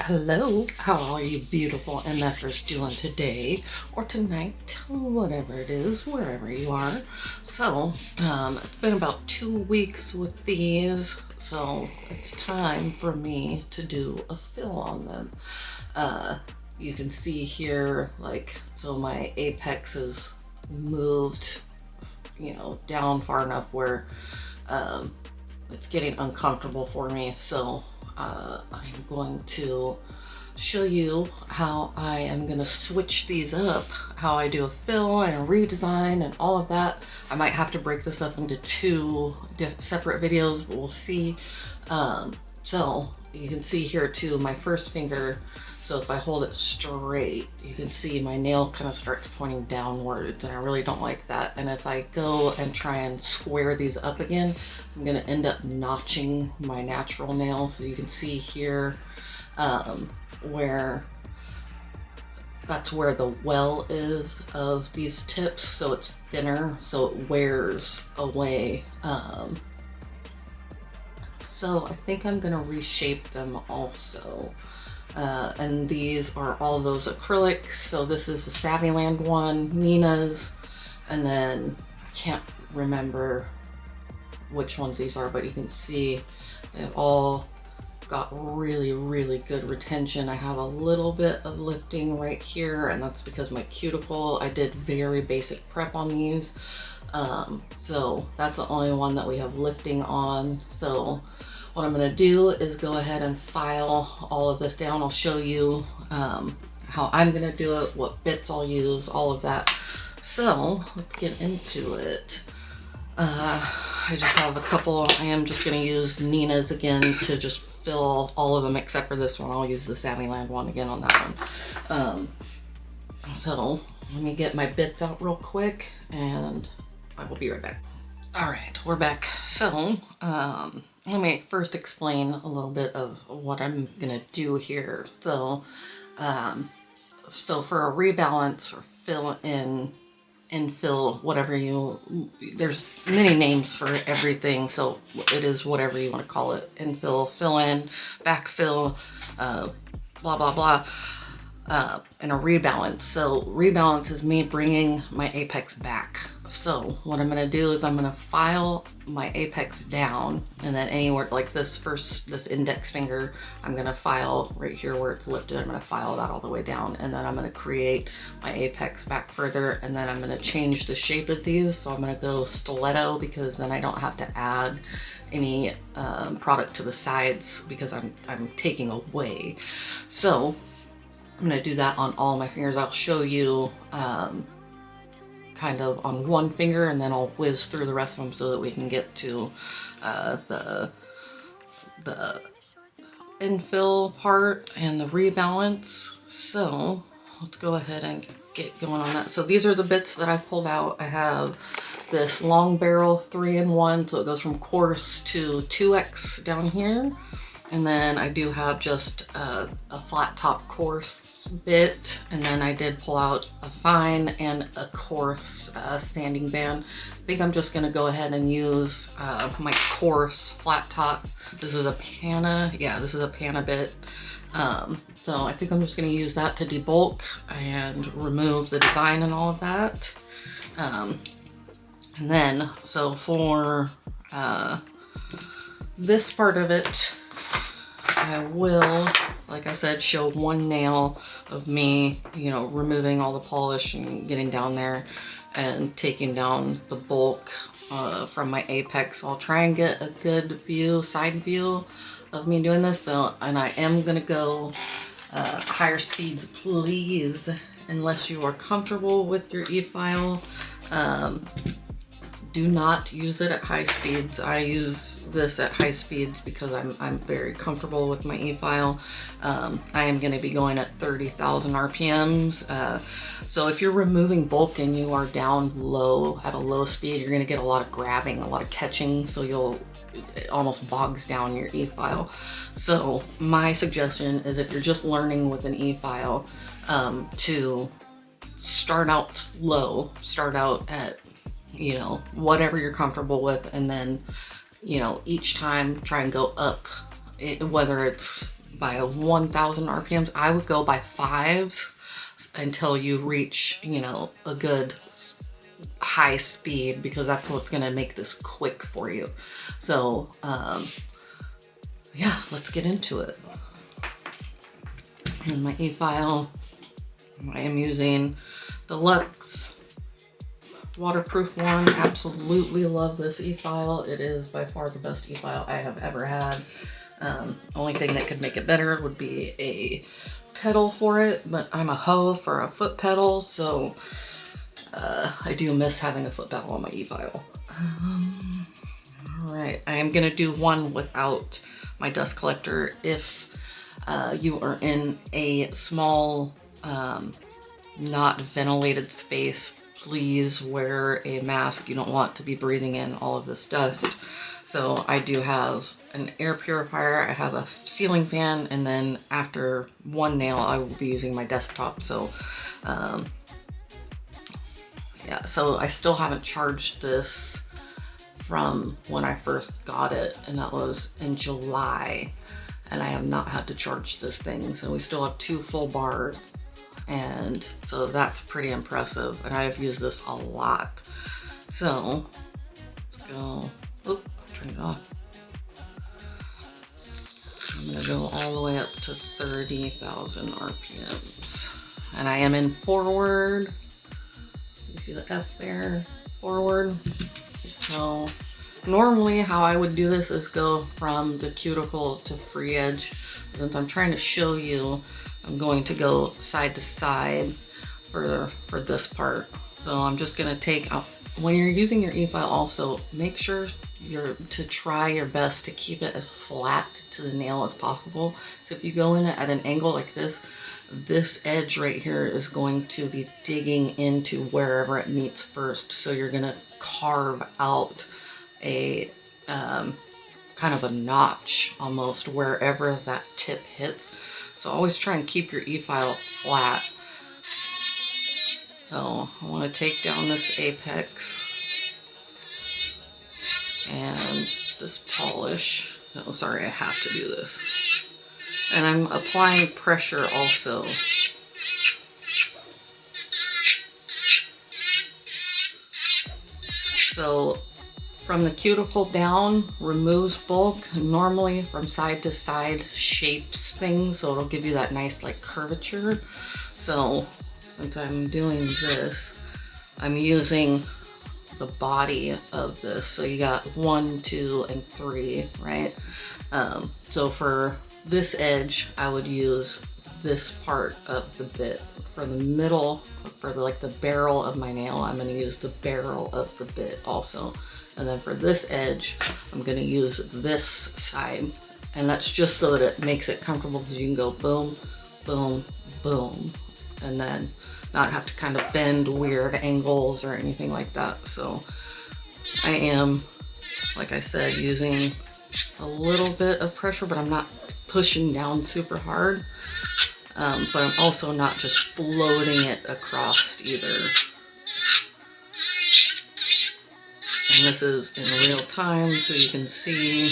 Hello, how are you beautiful MFers doing today or tonight, whatever it is, wherever you are. So, it's been about 2 weeks with these, so it's time for me to do a fill on them. You can see here, so my apex is moved, down far enough where it's getting uncomfortable for me. So I'm going to show you how I am going to switch these up, how I do a fill and a redesign and all of that. I might have to break this up into two separate videos, but we'll see. So you can see here too, my first finger, so if I hold it straight, you can see my nail kind of starts pointing downwards, and I really don't like that. And if I go and try and square these up again, I'm gonna end up notching my natural nails. So you can see here where that's where the well is of these tips. So it's thinner, so it wears away. So I think I'm gonna reshape them also. And these are all those acrylics. So this is the Savvyland one, Nina's, and then I can't remember which ones these are, but you can see they've all got really good retention. I have a little bit of lifting right here, and that's because my cuticle, I did very basic prep on these. So that's the only one that we have lifting on. So what I'm going to do is go ahead and file all of this down. I'll show you how I'm going to do it, what bits I'll use, all of that. So let's get into it. I just have a couple. I am just going to use Nina's again to just fill all of them except for this one. I'll use the Savvyland one again on that one. So let me get my bits out real quick and I will be right back. All right, we're back. So let me first explain a little bit of what I'm gonna do here. So, so for a rebalance or fill in, infill, whatever there's many names for everything. So it is whatever you want to call it. Infill, fill in, backfill, blah, blah, blah. And a rebalance. So rebalance is me bringing my apex back. So what I'm going to do is I'm going to file my apex down, and then anywhere like this index finger, I'm going to file right here where it's lifted. I'm going to file that all the way down, and then I'm going to create my apex back further, and then I'm going to change the shape of these. So I'm going to go stiletto, because then I don't have to add any product to the sides because I'm taking away. So I'm going to do that on all my fingers. I'll show you kind of on one finger, and then I'll whiz through the rest of them so that we can get to the infill part and the rebalance. So let's go ahead and get going on that. So these are the bits that I've pulled out. I have this long barrel 3-in-1, so it goes from coarse to 2X down here. And then I do have just a flat top coarse bit, and then I did pull out a fine and a coarse sanding band. I think I'm just gonna go ahead and use my coarse flat top. This is a Pana, yeah, this is a Pana bit. So I think I'm just gonna use that to debulk and remove the design and all of that. And then, so for this part of it, I will, like I said, show one nail of me, removing all the polish and getting down there and taking down the bulk from my apex. I'll try and get a good view, side view of me doing this. So, and I am gonna go higher speeds, please, unless you are comfortable with your efile. Do not use it at high speeds. I use this at high speeds because I'm very comfortable with my efile. I am going to be going at 30,000 RPMs. So if you're removing bulk and you are down low at a low speed, you're going to get a lot of grabbing, a lot of catching. So it almost bogs down your efile. So my suggestion is, if you're just learning with an efile, to start out low, start out at whatever you're comfortable with, and then each time try and go up, whether it's by 1000 RPMs. I would go by 5s until you reach, you know, a good high speed, because that's what's gonna make this quick for you. So yeah, let's get into it. And my efile, I am using Deluxe waterproof one. Absolutely love this efile. It is by far the best efile I have ever had. Only thing that could make it better would be a pedal for it, but I'm a hoe for a foot pedal, so I do miss having a foot pedal on my efile. All right, I am gonna do one without my dust collector. If you are in a small, not ventilated space, please wear a mask. You don't want to be breathing in all of this dust. So I do have an air purifier, I have a ceiling fan, and then after one nail I will be using my desktop. So yeah, so I still haven't charged this from when I first got it, and that was in July, and I have not had to charge this thing. So we still have 2 full bars, and so that's pretty impressive, and I've used this a lot. So let's go, oop, turn it off. I'm gonna go all the way up to 30,000 RPMs, and I am in forward. You see the F there, forward. So normally how I would do this is go from the cuticle to free edge. Since I'm trying to show you, I'm going to go side to side for this part. So I'm just gonna take out, when you're using your efile also, make sure to try your best to keep it as flat to the nail as possible. So if you go in at an angle like this, this edge right here is going to be digging into wherever it meets first. So you're gonna carve out a kind of a notch almost wherever that tip hits. So always try and keep your efile flat. So I want to take down this apex and this polish. Oh, sorry, I have to do this. And I'm applying pressure also. So from the cuticle down, removes bulk. Normally from side to side shapes things, so it'll give you that nice like curvature. So since I'm doing this, I'm using the body of this. So you got 1, 2, and 3, right? So for this edge, I would use this part of the bit. For the middle, for like the barrel of my nail, I'm going to use the barrel of the bit also. And then for this edge, I'm going to use this side. And that's just so that it makes it comfortable, because you can go boom, boom, boom, and then not have to kind of bend weird angles or anything like that. So I am, like I said, using a little bit of pressure, but I'm not pushing down super hard. But I'm also not just floating it across either. And this is in real time, so you can see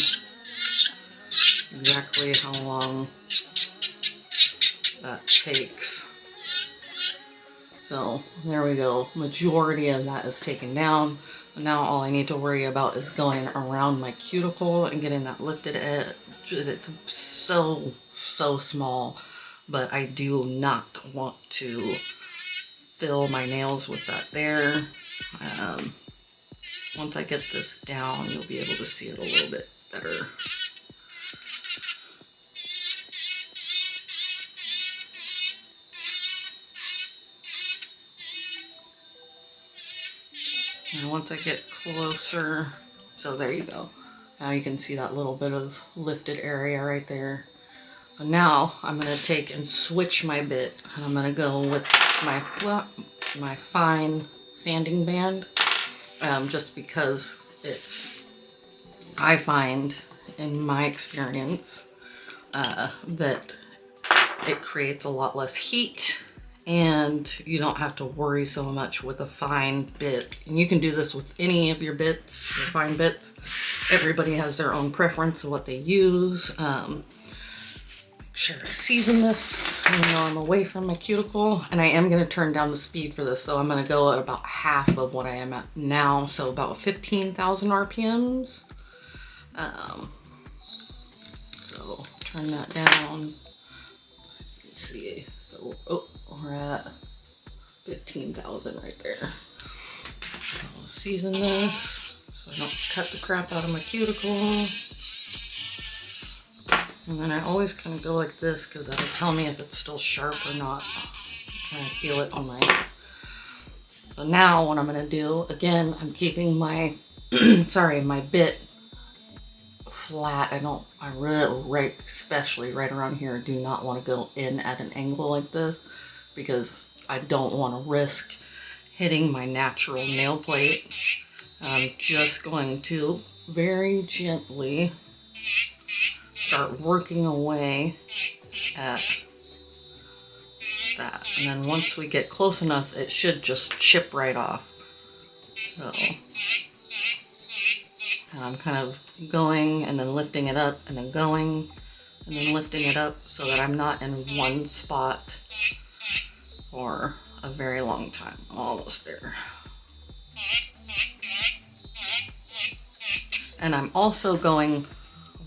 exactly how long that takes. So there we go. Majority of that is taken down. Now all I need to worry about is going around my cuticle and getting that lifted edge. It's so small, but I do not want to fill my nails with that there. Once I get this down, you'll be able to see it a little bit better. And once I get closer, so there you go. Now you can see that little bit of lifted area right there. So now I'm going to take and switch my bit, and I'm going to go with my fine sanding band, just because I find in my experience that it creates a lot less heat, and you don't have to worry so much with a fine bit. And you can do this with any of your bits, your fine bits. Everybody has their own preference of what they use. sure to season this. Even though I'm away from my cuticle, and I am going to turn down the speed for this, so I'm going to go at about half of what I am at now, so about 15,000 RPMs. So turn that down so you can see. So we're at 15,000 right there. I'll season this so I don't cut the crap out of my cuticle. And then I always kind of go like this because that'll tell me if it's still sharp or not. I'm trying to feel it on my... So now what I'm going to do, again, I'm keeping my, sorry, my bit flat. I really, right, especially right around here, do not want to go in at an angle like this because I don't want to risk hitting my natural nail plate. I'm just going to very gently start working away at that. And then once we get close enough, it should just chip right off. So, and I'm kind of going and then lifting it up and then going and then lifting it up so that I'm not in one spot for a very long time. Almost there. And I'm also going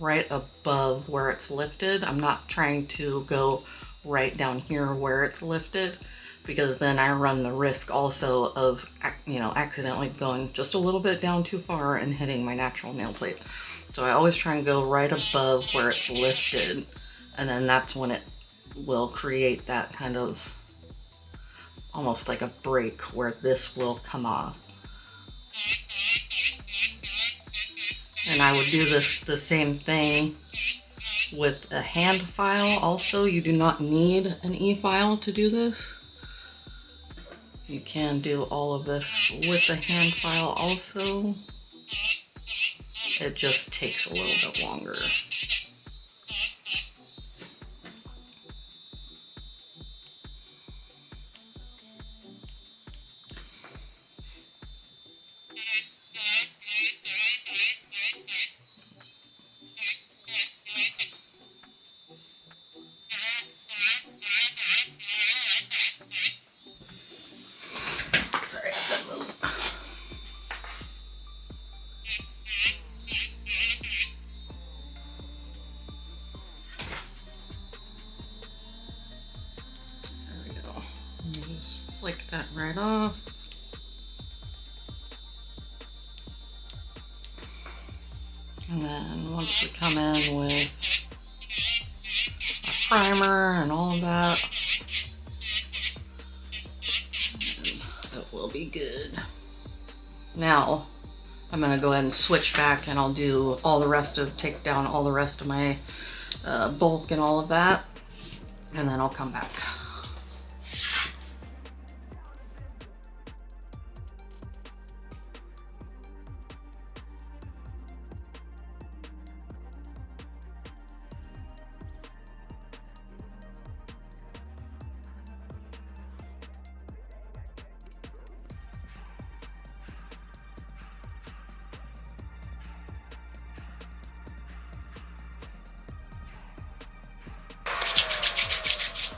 right above where it's lifted. I'm not trying to go right down here where it's lifted because then I run the risk also of, you know, accidentally going just a little bit down too far and hitting my natural nail plate. So I always try and go right above where it's lifted, and then that's when it will create that kind of almost like a break where this will come off. And I would do this the same thing with a hand file also. You do not need an e-file to do this. You can do all of this with a hand file also. It just takes a little bit longer. Flick that right off. And then once we come in with our primer and all of that, it will be good. Now I'm gonna go ahead and switch back and I'll do all the rest of, take down all the rest of my bulk and all of that, and then I'll come back.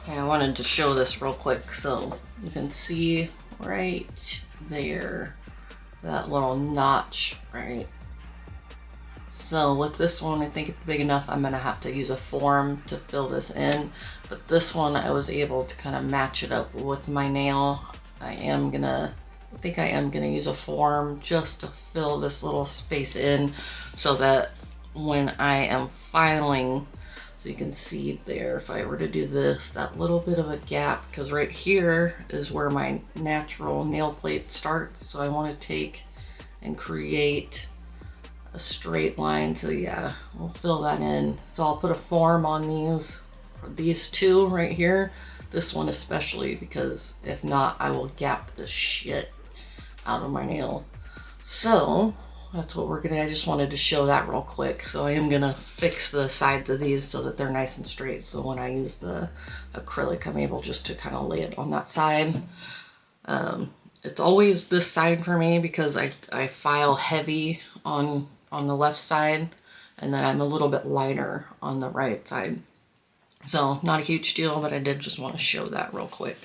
Okay, I wanted to show this real quick so you can see right there, that little notch, right? So with this one, I think it's big enough. I'm gonna have to use a form to fill this in, but this one I was able to kind of match it up with my nail. I think I am gonna use a form just to fill this little space in so that when I am filing, so you can see there, if I were to do this, that little bit of a gap, because right here is where my natural nail plate starts. So I want to take and create a straight line. So yeah, we'll fill that in. So I'll put a form on these two right here. This one especially, because if not, I will gap the shit out of my nail. So that's what we're gonna, I just wanted to show that real quick. So I am gonna fix the sides of these so that they're nice and straight. So when I use the acrylic, I'm able just to kind of lay it on that side. It's always this side for me because I file heavy on the left side, and then I'm a little bit lighter on the right side. So not a huge deal, but I did just want to show that real quick.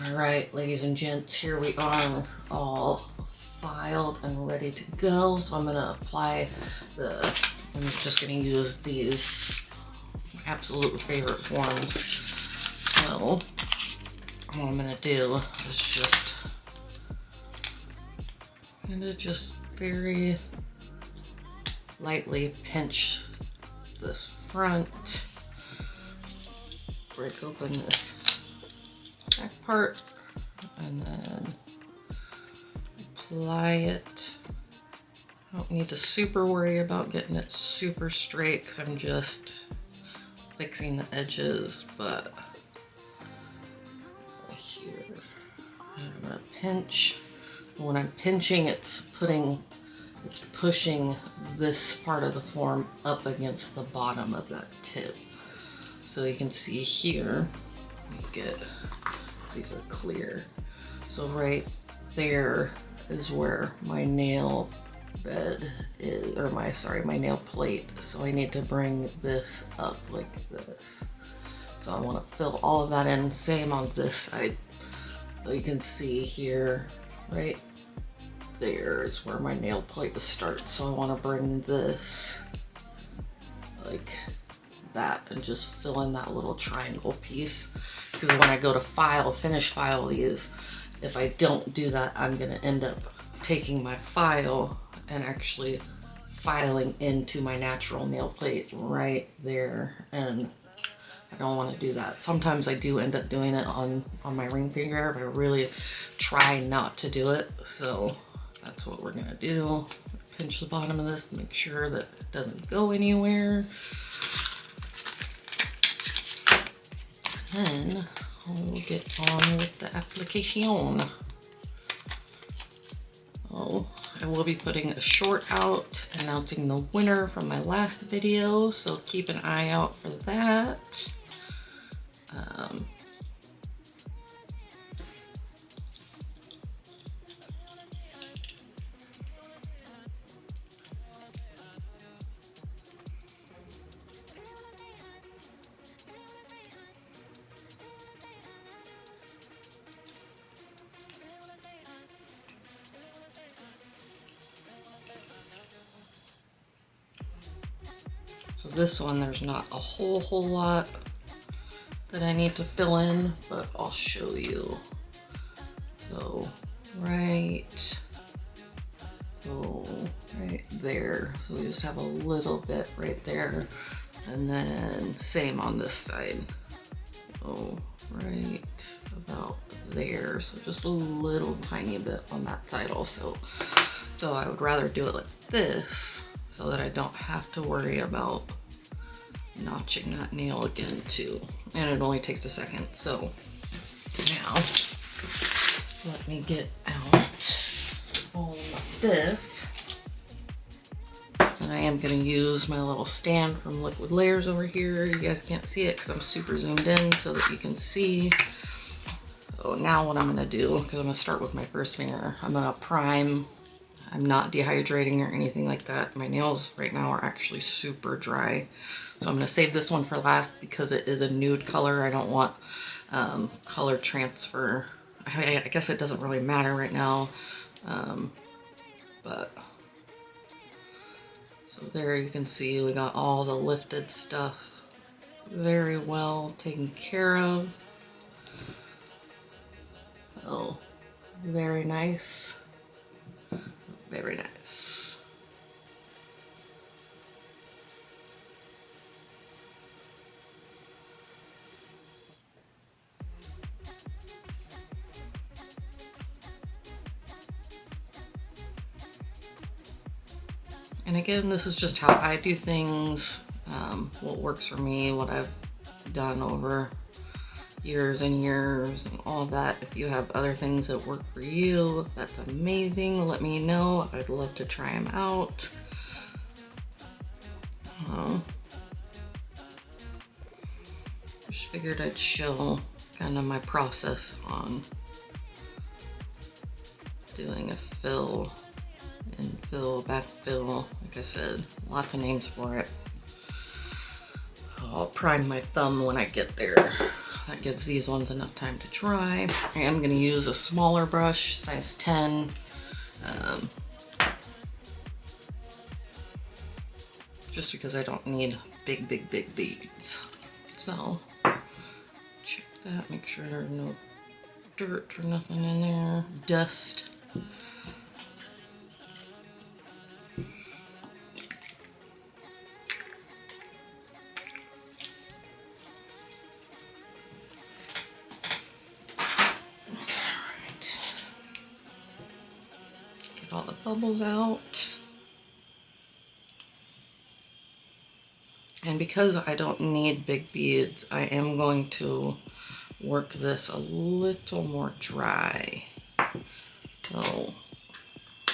Alright, ladies and gents, here we are, all filed and ready to go. So I'm gonna apply I'm just gonna use these absolute favorite forms. So what I'm gonna do is just very lightly pinch this front, break open this back part, and then apply it. I don't need to super worry about getting it super straight because I'm just fixing the edges, but here I'm gonna pinch. When I'm pinching, it's pushing this part of the form up against the bottom of that tip. So you can see here, these are clear. So right there is where my nail bed is, or my nail plate. So I need to bring this up like this. So I want to fill all of that in. Same on this side. So you can see here, right there is where my nail plate starts. So I want to bring this like that and just fill in that little triangle piece, because when I go to finish file these, if I don't do that, I'm gonna end up taking my file and actually filing into my natural nail plate right there, and I don't want to do that. Sometimes I do end up doing it on my ring finger, but I really try not to do it. So that's what we're gonna do. Pinch the bottom of this to make sure that it doesn't go anywhere. Then we'll get on with the application. Oh, I will be putting a short out announcing the winner from my last video, so keep an eye out for that. So this one, there's not a whole lot that I need to fill in, but I'll show you. So right there. So we just have a little bit right there. And then same on this side. Oh, right about there. So just a little tiny bit on that side also. So I would rather do it like this so that I don't have to worry about notching that nail again too. And it only takes a second. So now let me get out all my stuff. And I am gonna use my little stand from Liquid Layers over here. You guys can't see it because I'm super zoomed in so that you can see. So now what I'm gonna do, because I'm gonna start with my first finger, I'm gonna prime. I'm not dehydrating or anything like that. My nails right now are actually super dry. So I'm gonna save this one for last because it is a nude color. I don't want color transfer. I guess it doesn't really matter right now. But so there you can see we got all the lifted stuff very well taken care of. Oh, very nice. Very nice. And again, this is just how I do things, what works for me, what I've done over years and years and all that. If you have other things that work for you, that's amazing. Let me know. I'd love to try them out. Just figured I'd show kind of my process on doing a fill and fill, backfill. Like I said, lots of names for it. I'll prime my thumb when I get there. That gives these ones enough time to dry. I am going to use a smaller brush, size 10. Just because I don't need big beads. So, check that, make sure there's no dirt or nothing in there, dust. Get all the bubbles out. And because I don't need big beads, I am going to work this a little more dry. So,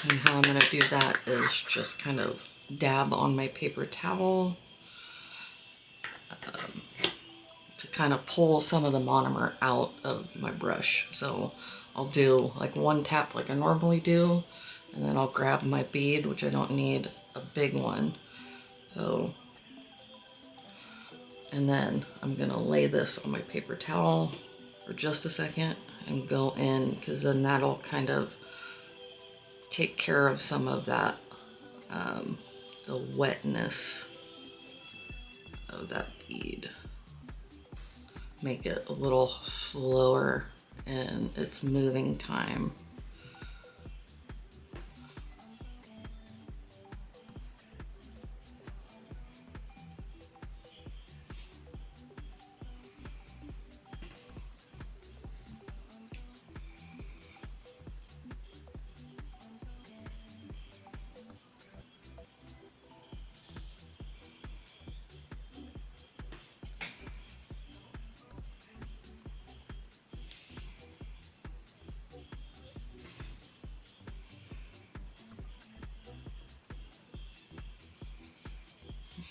and how I'm going to do that is just kind of dab on my paper towel to kind of pull some of the monomer out of my brush. So I'll do like one tap like I normally do, and then I'll grab my bead, which I don't need a big one. So, and then I'm gonna lay this on my paper towel for just a second and go in, because then that'll kind of take care of some of that, the wetness of that bead. Make it a little slower in its moving time.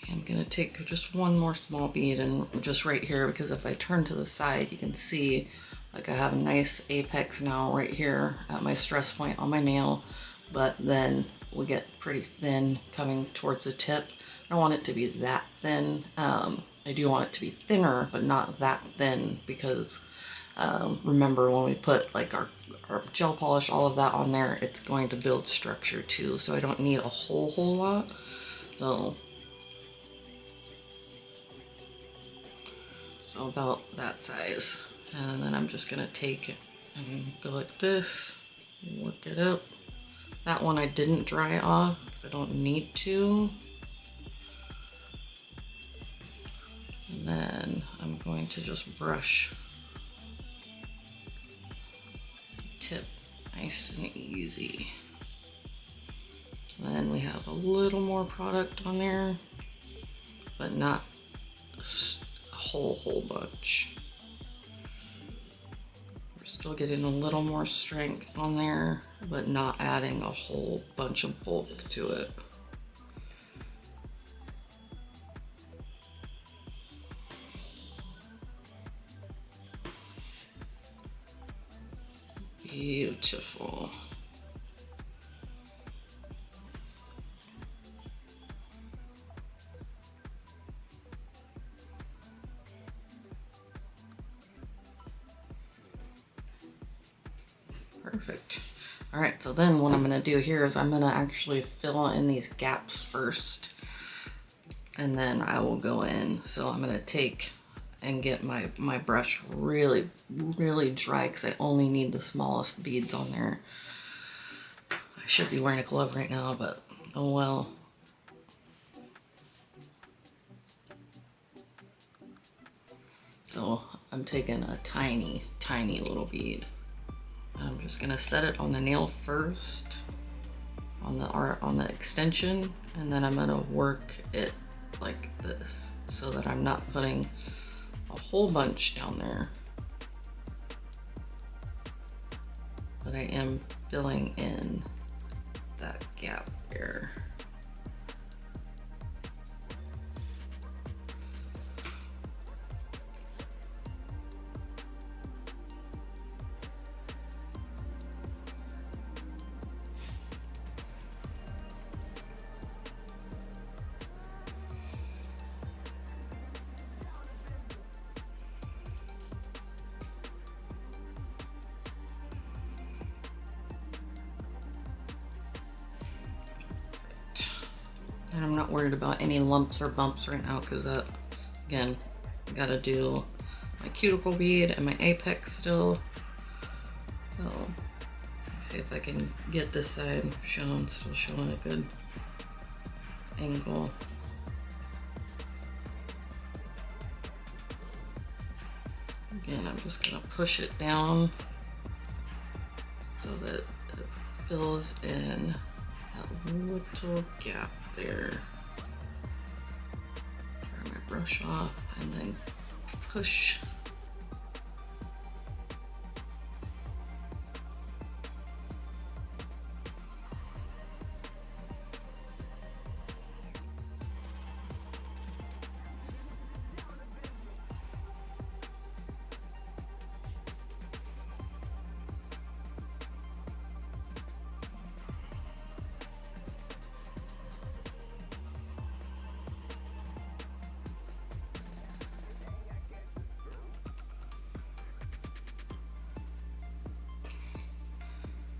I'm gonna take just one more small bead and just right here, because if I turn to the side, you can see like I have a nice apex now right here at my stress point on my nail, but then we get pretty thin coming towards the tip. I don't want it to be that thin. I do want it to be thinner, but not that thin, because remember when we put like our gel polish, all of that on there, it's going to build structure too. So I don't need a whole lot. So about that size. And then I'm just gonna take it and go like this, work it up. That one I didn't dry off because I don't need to. And then I'm going to just brush the tip nice and easy. And then we have a little more product on there, but not a whole bunch. We're still getting a little more strength on there, but not adding a whole bunch of bulk to it. Beautiful. Perfect. All right, so then what I'm gonna do here is I'm gonna actually fill in these gaps first, and then I will go in. So I'm gonna take and get my brush really, really dry because I only need the smallest beads on there. I should be wearing a glove right now, but oh well. So I'm taking a tiny, tiny little bead. I'm just gonna set it on the nail first, on the extension, and then I'm gonna work it like this so that I'm not putting a whole bunch down there, but I am filling in that gap there. And I'm not worried about any lumps or bumps right now because that, again, I gotta do my cuticle bead and my apex still. So, let's see if I can get this side shown, still showing a good angle. Again, I'm just gonna push it down so that it fills in that little gap there. Turn my brush off and then push.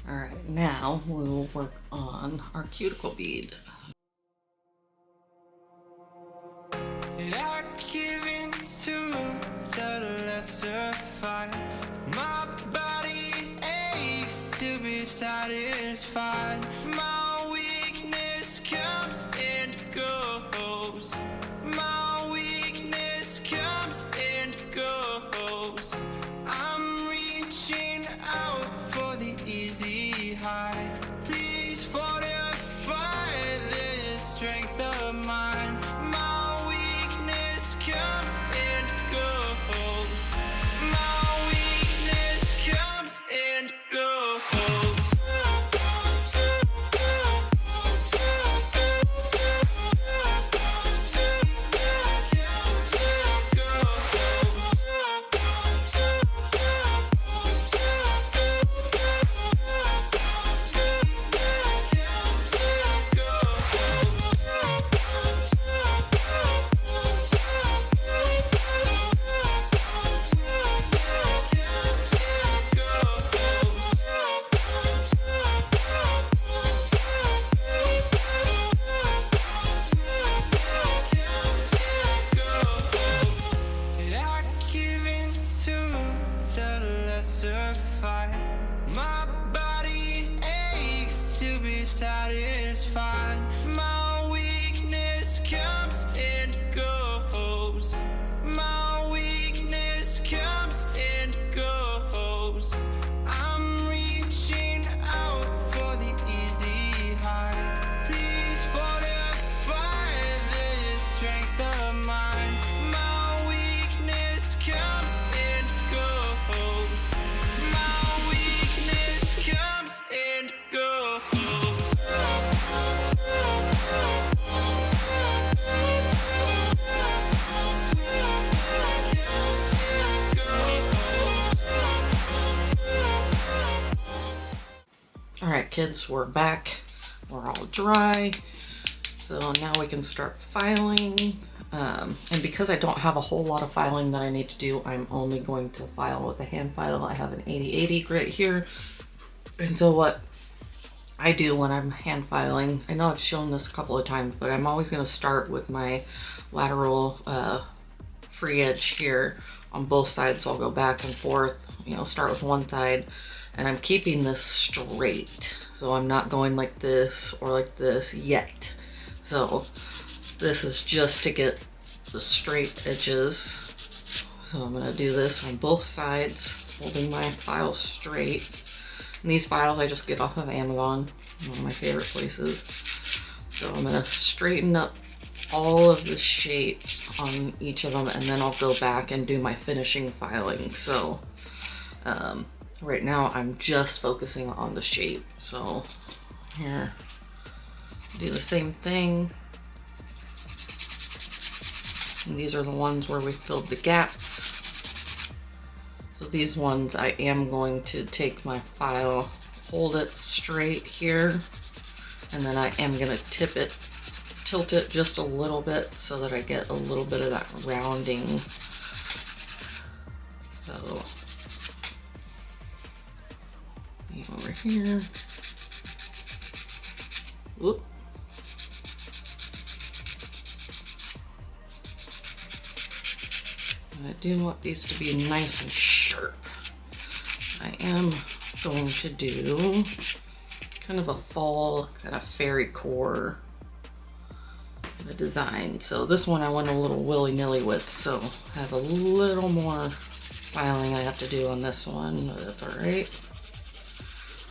All right, now we will work on our cuticle bead. I give in to the lesser fight. My body aches to be satisfied. My weakness comes and goes. My weakness comes and goes. I'm reaching out for the easy high. Please fortify this strength of mine. My weakness comes and goes. My weakness comes and goes. My body aches to be satisfied. My weakness comes and goes. My weakness comes and goes. I'm reaching out for the easy high. Please fortify this strength of mine. My weakness comes and goes. My weakness comes and goes. All right, kids, we're back. We're all dry. So now we can start filing. And because I don't have a whole lot of filing that I need to do, I'm only going to file with a hand file. I have an 8080 right here. And so what I do when I'm hand filing, I know I've shown this a couple of times, but I'm always going to start with my lateral free edge here on both sides, so I'll go back and forth, you know, start with one side, and I'm keeping this straight. So I'm not going like this or like this yet. So this is just to get the straight edges. So I'm gonna do this on both sides, holding my file straight. And these files I just get off of Amazon, one of my favorite places. So I'm gonna straighten up all of the shapes on each of them, and then I'll go back and do my finishing filing. So right now I'm just focusing on the shape. So here, do the same thing. And these are the ones where we filled the gaps. So these ones I am going to take my file, hold it straight here, and then I am gonna tilt it just a little bit so that I get a little bit of that rounding. So over here. Whoop. I do want these to be nice and sharp. I am going to do kind of a fall, kind of FAIRYCORE design. So this one I went a little willy-nilly with, so I have a little more filing I have to do on this one, but that's all right.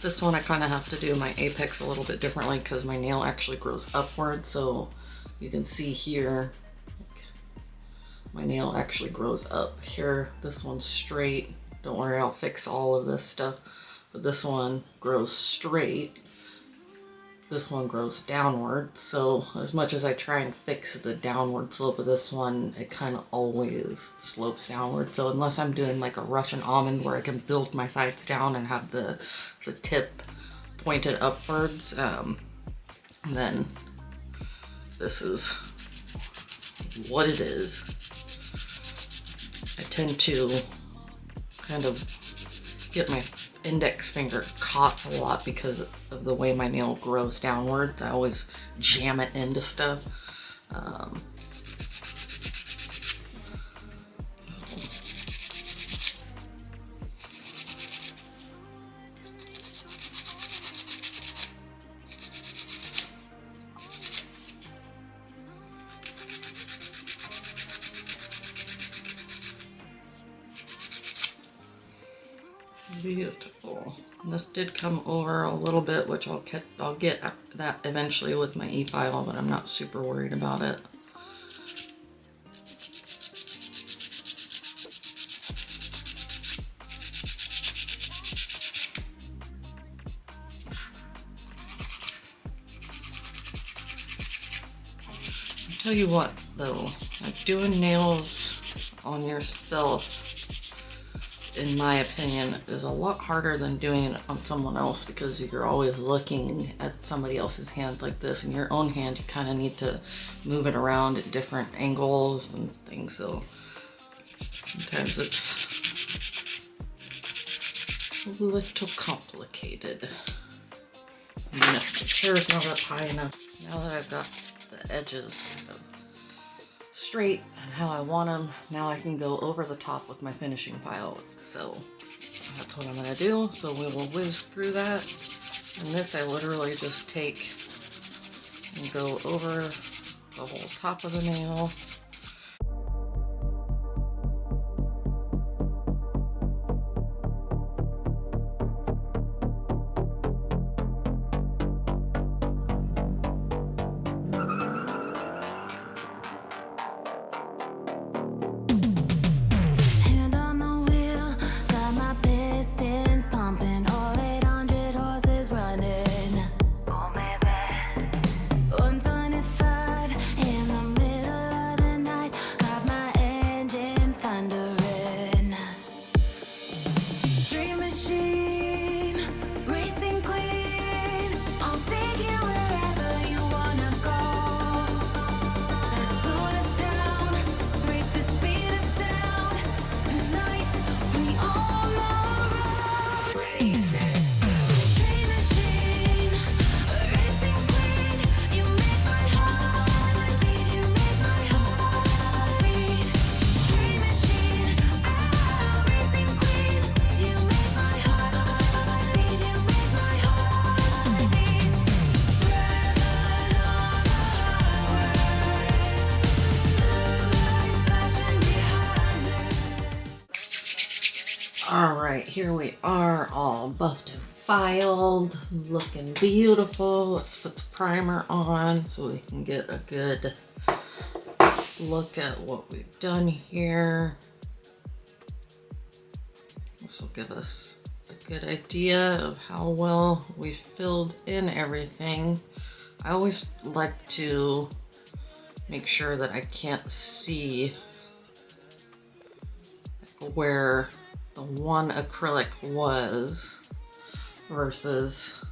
This one I kind of have to do my apex a little bit differently because my nail actually grows upward. So you can see here, my nail actually grows up here. This one's straight. Don't worry, I'll fix all of this stuff. But this one grows straight. This one grows downward. So as much as I try and fix the downward slope of this one, it kind of always slopes downward. So unless I'm doing like a Russian almond where I can build my sides down and have the tip pointed upwards, then this is what it is. I tend to kind of get my index finger caught a lot because of the way my nail grows downwards. I always jam it into stuff. Beautiful. And this did come over a little bit, which I'll get that eventually with my efile, but I'm not super worried about it. I'll tell you what though, like doing nails on yourself, in my opinion, is a lot harder than doing it on someone else because you're always looking at somebody else's hand like this. In your own hand, you kind of need to move it around at different angles and things. So sometimes it's a little complicated. I mean, if the chair's not up high enough, now that I've got the edges kind of straight and how I want them, now I can go over the top with my finishing file. So that's what I'm gonna do. So we will whiz through that. And this I literally just take and go over the whole top of the nail. here we are, all buffed and filed, looking beautiful. Let's put the primer on so we can get a good look at what we've done here. This will give us a good idea of how well we filled in everything. I always like to make sure that I can't see where the one acrylic was versus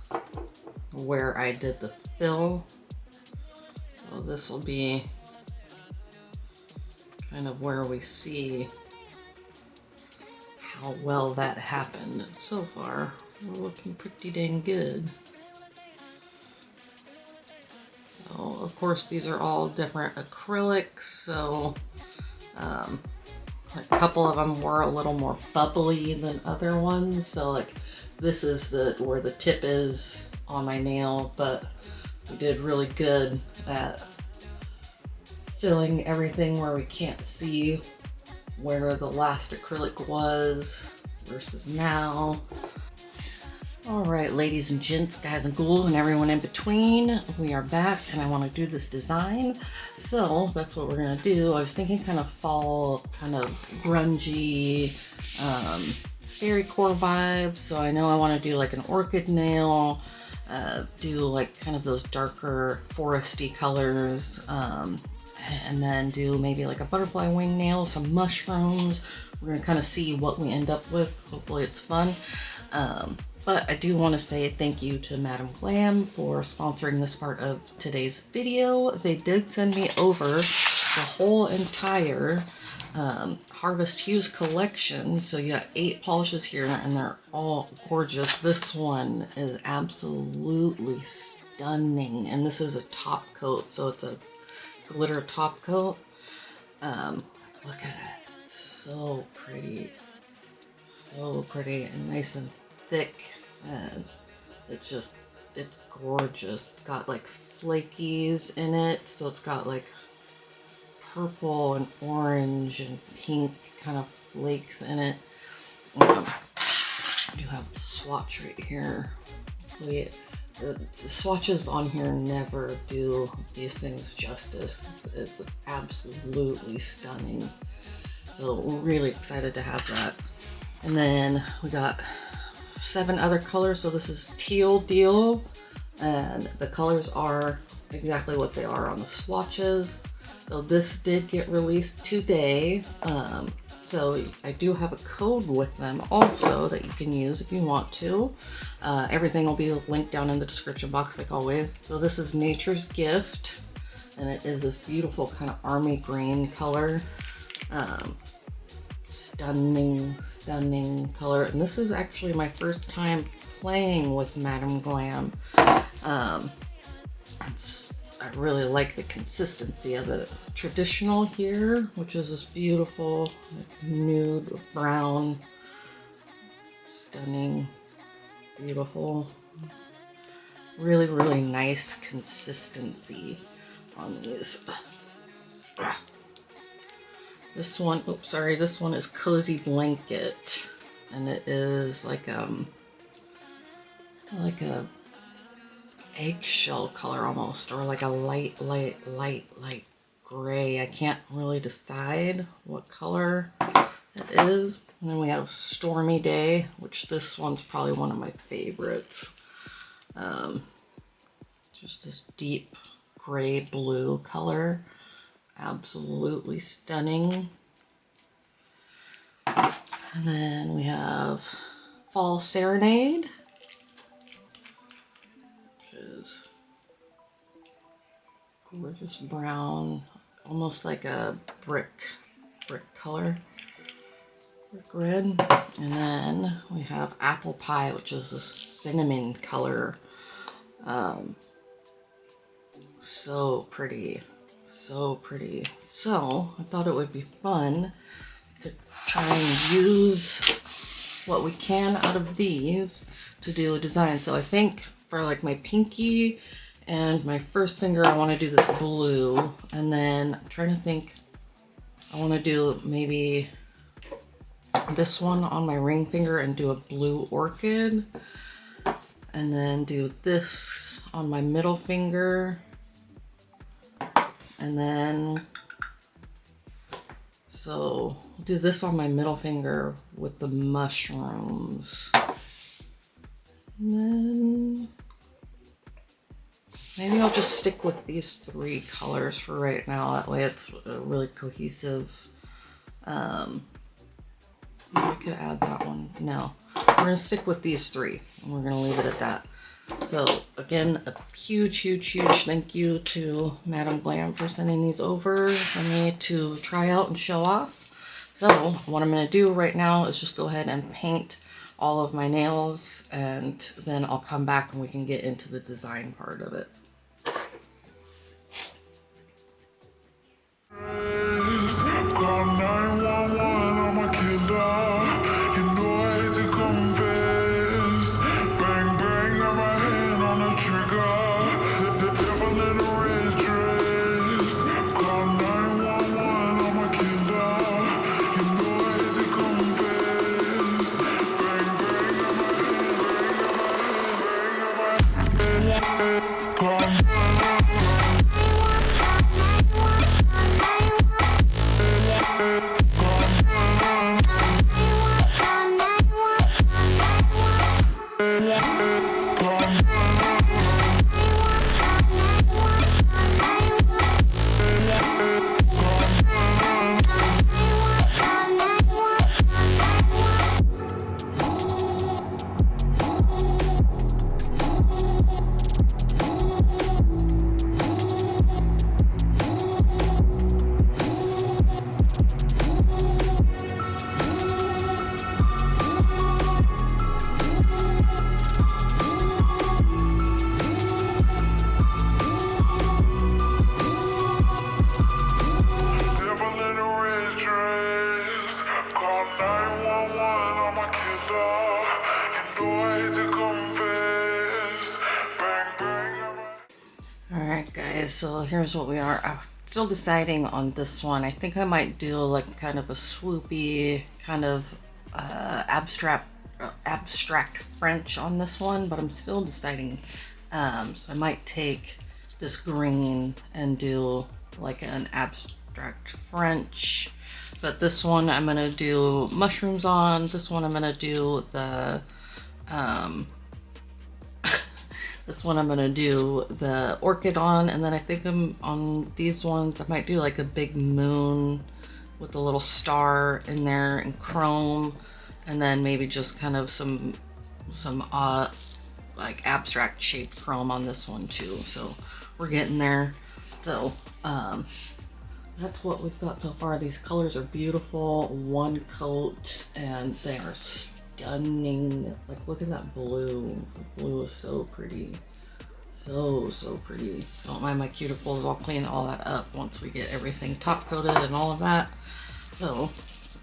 where I did the fill. So this will be kind of where we see how well that happened. And so far, we're looking pretty dang good. So, of course, these are all different acrylics, so a couple of them were a little more bubbly than other ones. So like this is where the tip is on my nail, but we did really good at filling everything where we can't see where the last acrylic was versus now. All right, ladies and gents, guys and ghouls, and everyone in between, we are back and I want to do this design. So that's what we're gonna do. I was thinking kind of fall, kind of grungy, FAIRYCORE vibes. So I know I want to do like an orchid nail, do like kind of those darker foresty colors, and then do maybe like a butterfly wing nail, some mushrooms. We're gonna kind of see what we end up with. Hopefully it's fun. But I do want to say thank you to Madam Glam for sponsoring this part of today's video. They did send me over the whole entire Harvest Hues collection. So you got 8 polishes here and they're all gorgeous. This one is absolutely stunning. And this is a top coat, so it's a glitter top coat. Look at it. It's so pretty. So pretty and nice and thick, and it's gorgeous. It's got like flakies in it, so it's got like purple and orange and pink kind of flakes in it. I do have the swatch right here. The swatches on here never do these things justice. It's absolutely stunning. So we're really excited to have that. And then we got 7 other colors. So this is Teal Deal, and the colors are exactly what they are on the swatches. So this did get released today. So I do have a code with them also that you can use if you want to. Everything will be linked down in the description box like always. So this is Nature's Gift, and it is this beautiful kind of army green color. Stunning color, and this is actually my first time playing with Madam Glam. I really like the consistency of the traditional here, which is this beautiful nude brown. Stunning, beautiful, really nice consistency on these. This one, oops, sorry, this one is Cozy Blanket, and it is like a eggshell color almost, or like a light gray. I can't really decide what color it is. And then we have Stormy Day, which this one's probably one of my favorites. Just this deep gray blue color. Absolutely stunning. And then we have Fall Serenade, which is gorgeous brown, almost like a brick color, brick red. And then we have Apple Pie, which is a cinnamon color. So pretty. So pretty. So I thought it would be fun to try and use what we can out of these to do a design. So I think for like my pinky and my first finger, I want to do this blue, and then I'm trying to think, I want to do maybe this one on my ring finger and do a blue orchid. And then do this on my middle finger. And then, so do this on my middle finger with the mushrooms. And then maybe I'll just stick with these 3 colors for right now. That way it's a really cohesive. I could add that one. No, we're gonna stick with these 3 and we're gonna leave it at that. So again, a huge thank you to Madam Glam for sending these over for me to try out and show off. So what I'm gonna do right now is just go ahead and paint all of my nails, and then I'll come back and we can get into the design part of it. Call 911, I'm a killer. You know I hate to confess. Bang, bang, got my hand on the trigger. The devil in a red dress. Call 911, I'm a killer. You know I hate to confess. Bang, bang, got my hand, bang, got my hand. Call So here's what we are. I'm still deciding on this one. I think I might do like kind of a swoopy kind of abstract French on this one, but I'm still deciding. So I might take this green and do like an abstract French, but this one I'm gonna do mushrooms on. This one I'm gonna do the this one I'm gonna do the orchid on, and then I think I'm on these ones I might do like a big moon with a little star in there in chrome, and then maybe just kind of some like abstract shaped chrome on this one too. So we're getting there. So that's what we've got so far. These colors are beautiful, one coat, and they are stunning. Like, look at that blue. The blue is so pretty. So pretty. Don't mind my cuticles. I'll clean all that up once we get everything top coated and all of that. So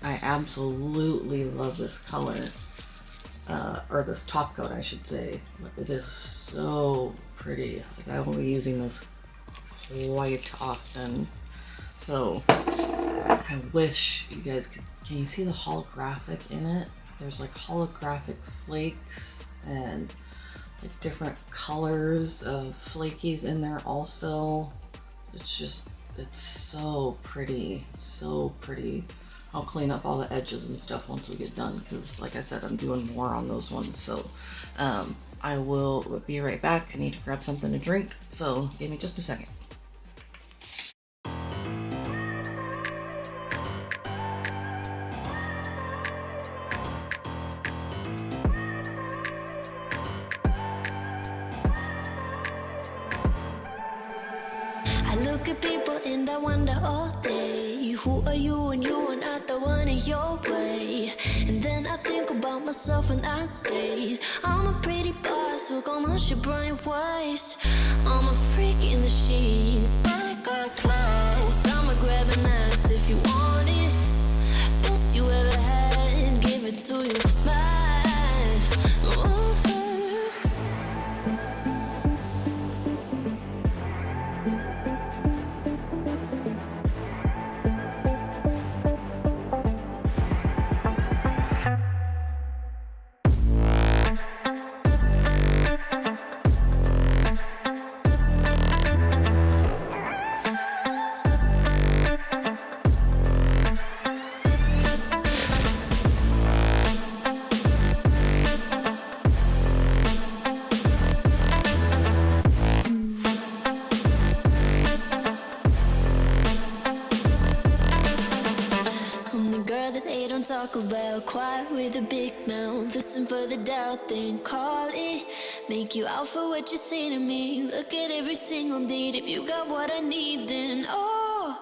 I absolutely love this color, or this top coat I should say. But it is so pretty. Like, I will be using this quite often. So I wish you guys could, can you see the holographic in it? There's like holographic flakes and like different colors of flakies in there also. It's just, it's so pretty, so pretty. I'll clean up all the edges and stuff once we get done, because like I said, I'm doing more on those ones. So I will be right back. I need to grab something to drink, so give me just a second. I look at people and I wonder all day, who are you and you are not the one in your way. And then I think about myself and I stayed. I'm a pretty boss with almost your brain waves. I'm a freak in the sheets, but I got class. I'ma grab an ass if you want it. Best you ever had, give it to you, mine. Ooh. talk about. Quiet with a big mouth, listen for the doubt, then call it. Make you out for what you say to me. Look at every single date. If you got what I need, then oh,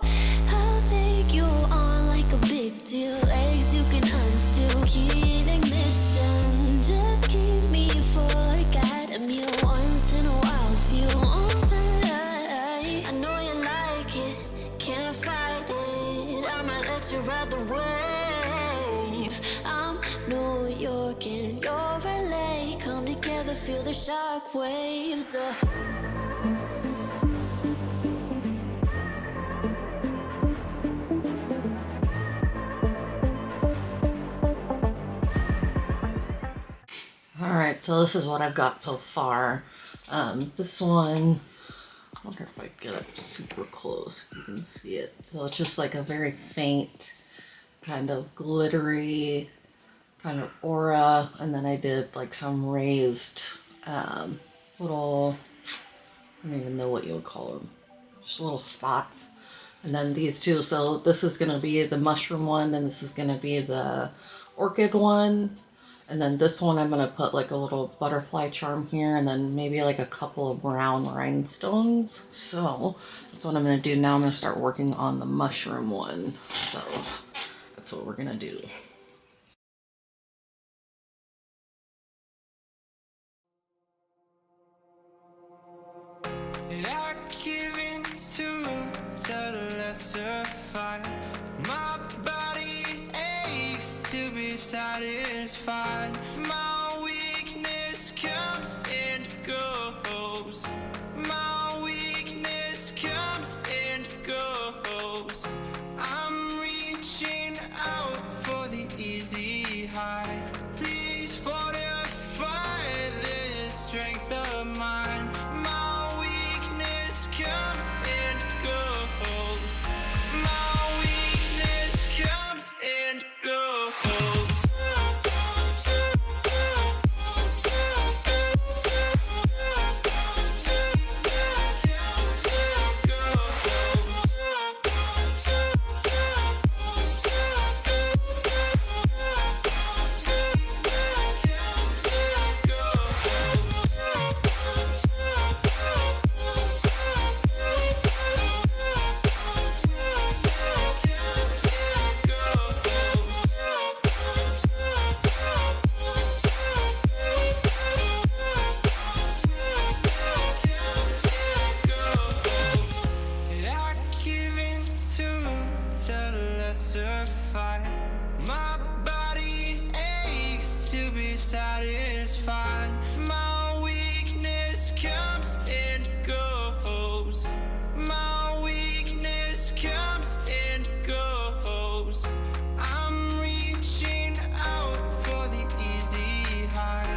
I'll take you on like a big deal. Legs you can unseal, key in ignition. Just keep me full like I had a meal once in a while. Feel all that I know you like it, can't fight it. I'ma let you ride the wave. I'm New York and you're LA. Come together, feel the shock waves. Alright, so this is what I've got so far. This one, I wonder if I get up super close, you can see it. So it's just like a very faint, kind of glittery, kind of aura. And then I did like some raised little, I don't even know what you would call them, just little spots. And then these two, so this is going to be the mushroom one, and this is going to be the orchid one. And then this one I'm going to put like a little butterfly charm here, and then maybe like a couple of brown rhinestones. So that's what I'm going to do now. I'm going to start working on the mushroom one. So that's what we're going to do. I give in to the lesser fight. My body aches to be satisfied. My weakness comes and goes. My weakness comes and goes. I'm reaching out for the easy high. Please fortify this strength of mine. My weakness comes and goes. My weakness comes and goes. I give in to the lesser fight. My body aches to be satisfied. My weakness comes and goes. My weakness comes and goes. I'm reaching out for the easy high.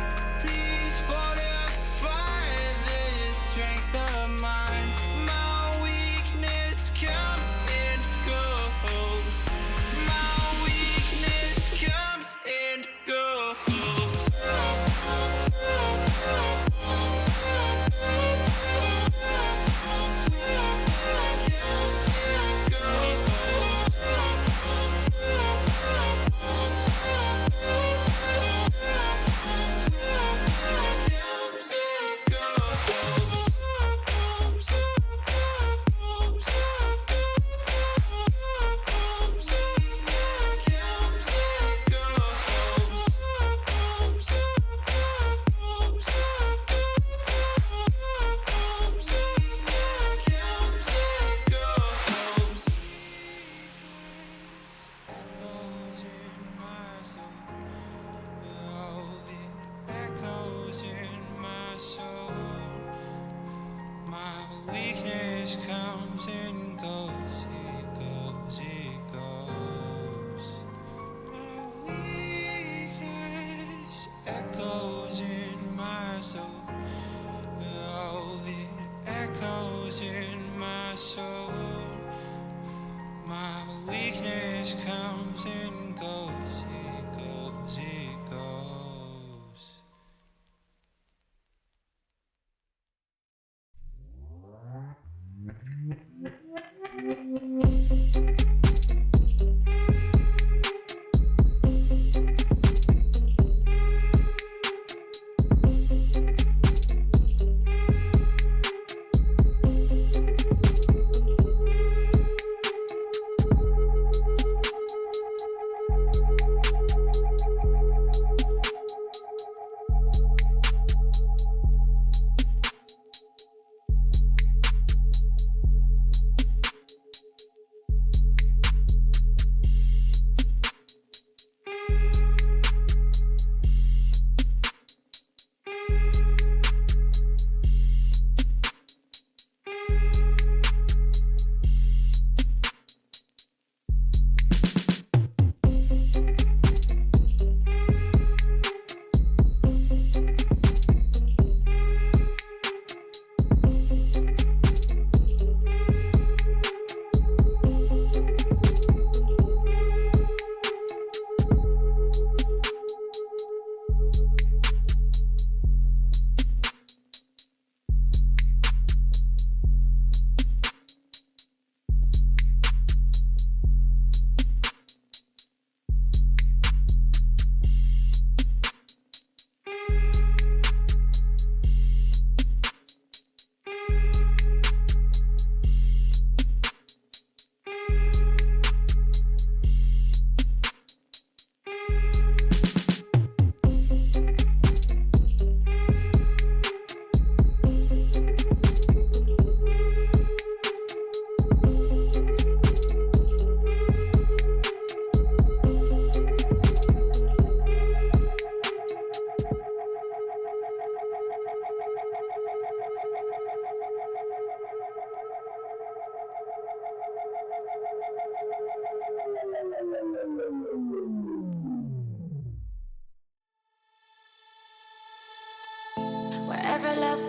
Please fortify this strength of mine. My weakness comes and goes. My weakness comes and goes. Echoes in my soul. My weakness comes and goes. It goes, it goes. My weakness echoes in my soul. Oh, it echoes in my soul. My weakness comes and goes. It goes, it goes.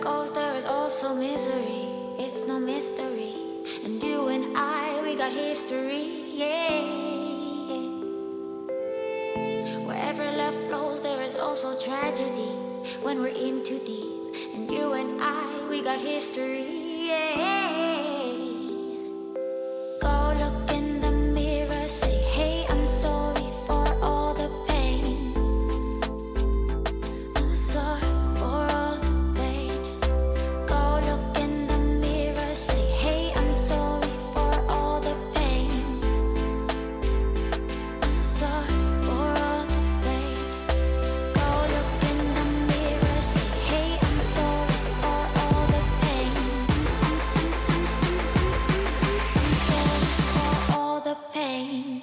goes, there is also misery. It's no mystery. And you and I, we got history, yeah. Wherever love flows, there is also tragedy. When we're in too deep. And you and I, we got history, yeah. Go look in the mirror, say, hey, I'm sorry for all the pain. I'm sorry for all the pain. Go look in the mirror, say, hey, I'm sorry for all the pain. I'm sorry for all the pain. Go look in the mirror, say, hey, I'm sorry for all the pain. I'm sorry for all the pain.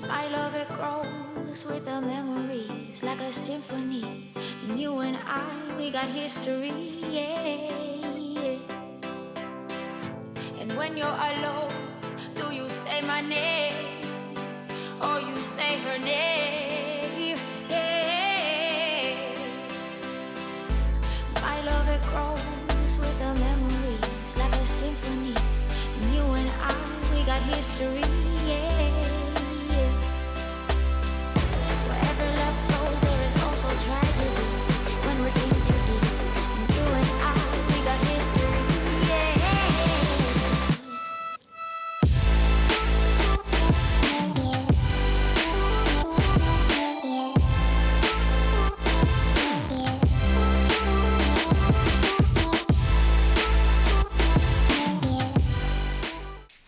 My love, it grows with the memories like a symphony. And you and I, we got history, yeah. And when you're alone, do you say my name or you say her name? Yeah. My love, it grows with the memories like a symphony. And you and I, we got history, yeah. Wherever love flows, there is also tragedy. When we're in too deep, and you and I, we got history, yeah.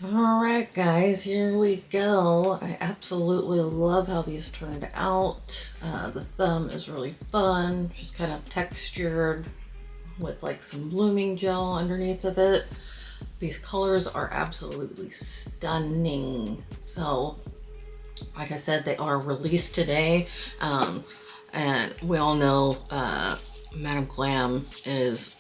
Alright guys, here we go. I absolutely love how these turned out. The thumb is really fun, just kind of textured with like some blooming gel underneath of it. These colors are absolutely stunning. So, like I said, they are released today. And we all know Madame Glam is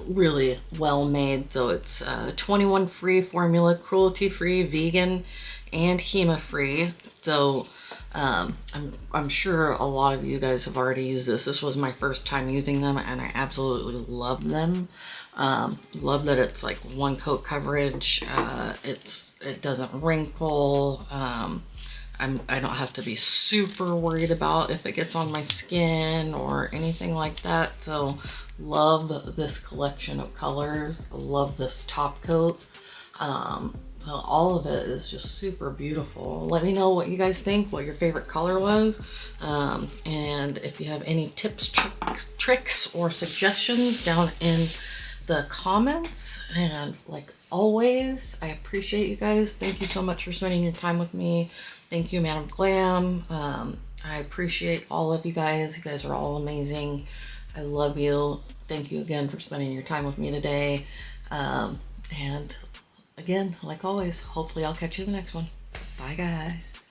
really well made. So it's 21 free formula, cruelty free, vegan, and HEMA free. So I'm sure a lot of you guys have already used this. This was my first time using them and I absolutely love them. Love that it's like one coat coverage. It doesn't wrinkle. I don't have to be super worried about if it gets on my skin or anything like that. So love this collection of colors. Love this top coat. So all of it is just super beautiful. Let me know what you guys think, what your favorite color was. And if you have any tips, tricks, or suggestions down in the comments. And like always, I appreciate you guys. Thank you so much for spending your time with me. Thank you, Madame Glam. I appreciate all of you guys. You guys are all amazing. I love you. Thank you again for spending your time with me today. And again, like always, hopefully I'll catch you in the next one. Bye, guys.